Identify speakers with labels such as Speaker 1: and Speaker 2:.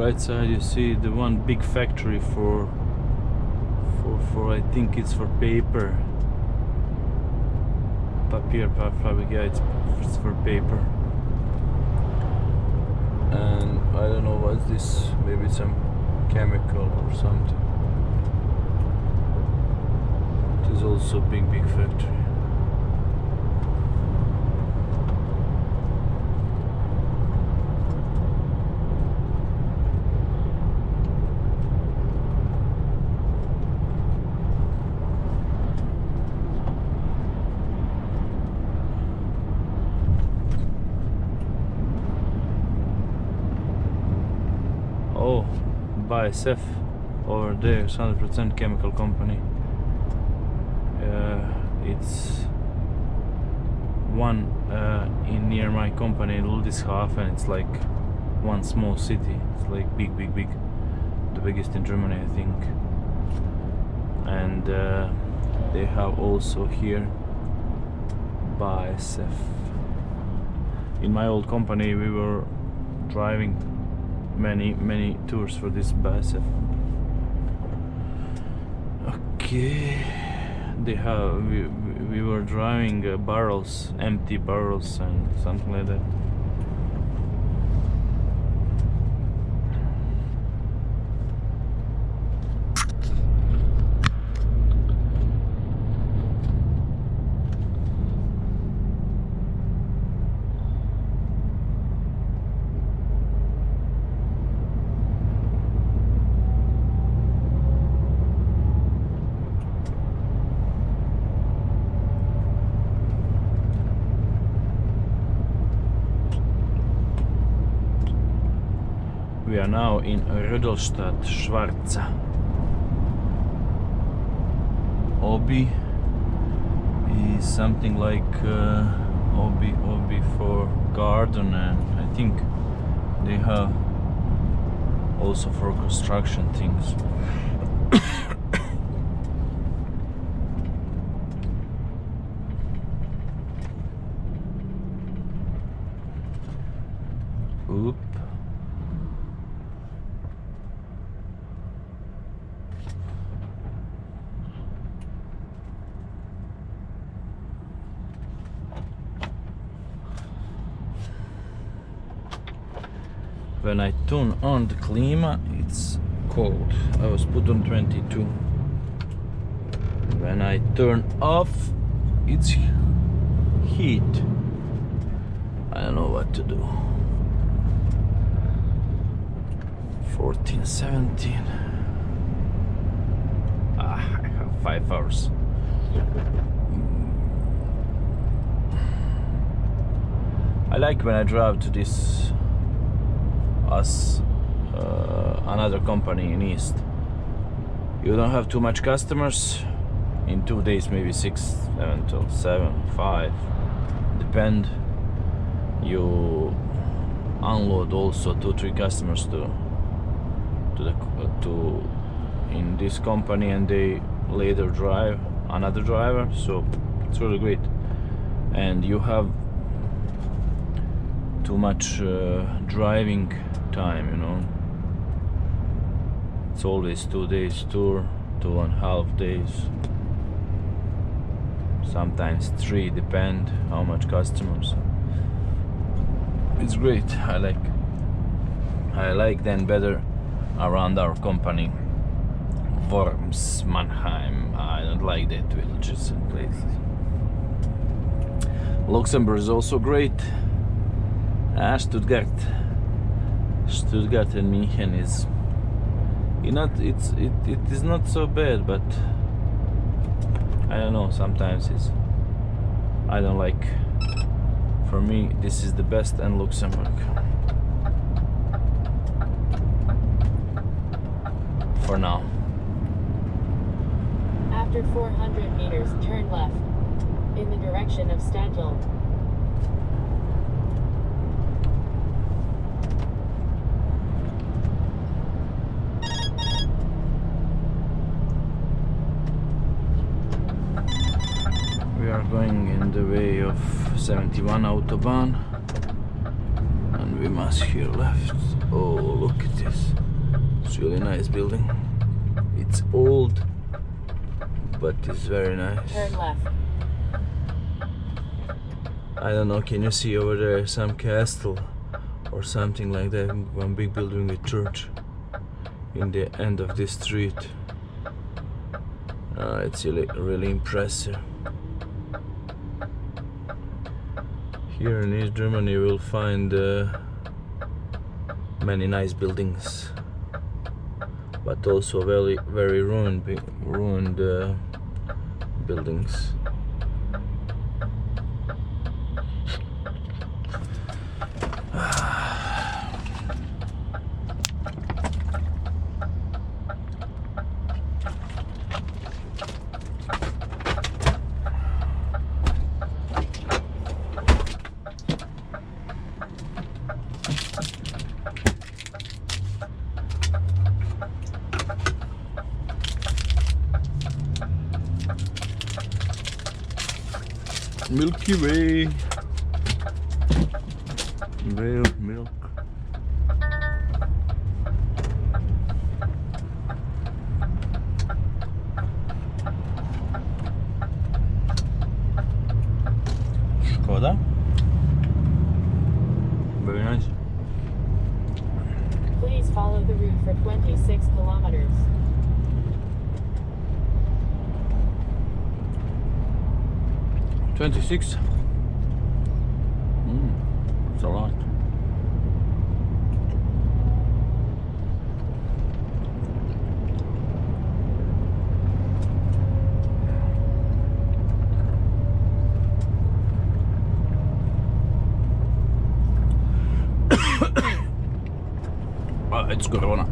Speaker 1: right side you see the one big factory for I think it's for paper. Papierfabrik, yeah, it's for paper. And I don't know what's this, maybe some chemical or something. It is also a big factory. Oh, DJI over there, 100% chemical company. It's one in near my company in Ludwigshafen. It's like one small city. It's like big, the biggest in Germany, I think. And they have also here DJI. In my old company, we were driving many tours for this DJI. Okay, they have we were driving barrels, empty barrels and something like that. We are now in Rödelstadt, Schwarza. Obi is something like Obi for garden, and I think they have also for construction things. Oop. When I turn on the climate, it's cold. I was put on 22. When I turn off, it's heat. I don't know what to do. 14, 17. I have 5 hours. I like when I drive to this another company in East. You don't have too much customers. In 2 days, maybe 6, 7 till 7, 5, depend. You unload also 2-3 customers to in this company, and they later drive another driver. So it's really great, and you have too much driving time, you know. It's always 2 days tour, 2.5 days, sometimes 3, depend how much customers. It's great. I like then better around our company. Worms, Mannheim, I don't like that villages and places. Luxembourg is also great. Stuttgart and München is, it is not so bad, but I don't know, sometimes I don't like. For me, this is the best, and Luxembourg for now.
Speaker 2: After 400 meters, turn left in the direction of Stadtl.
Speaker 1: We are going in the way of 71 Autobahn, and we must here left. Oh, look at this. It's really nice building. It's old, but it's very nice.
Speaker 2: Turn left.
Speaker 1: I don't know, can you see over there some castle or something like that? One big building with church in the end of this street. It's really impressive. Here in East Germany you will find many nice buildings, but also very ruined buildings. Milky Way. Milk. Škoda. Very nice.
Speaker 2: Please follow the route for 26 kilometers.
Speaker 1: $26. That's a lot. It's Corona.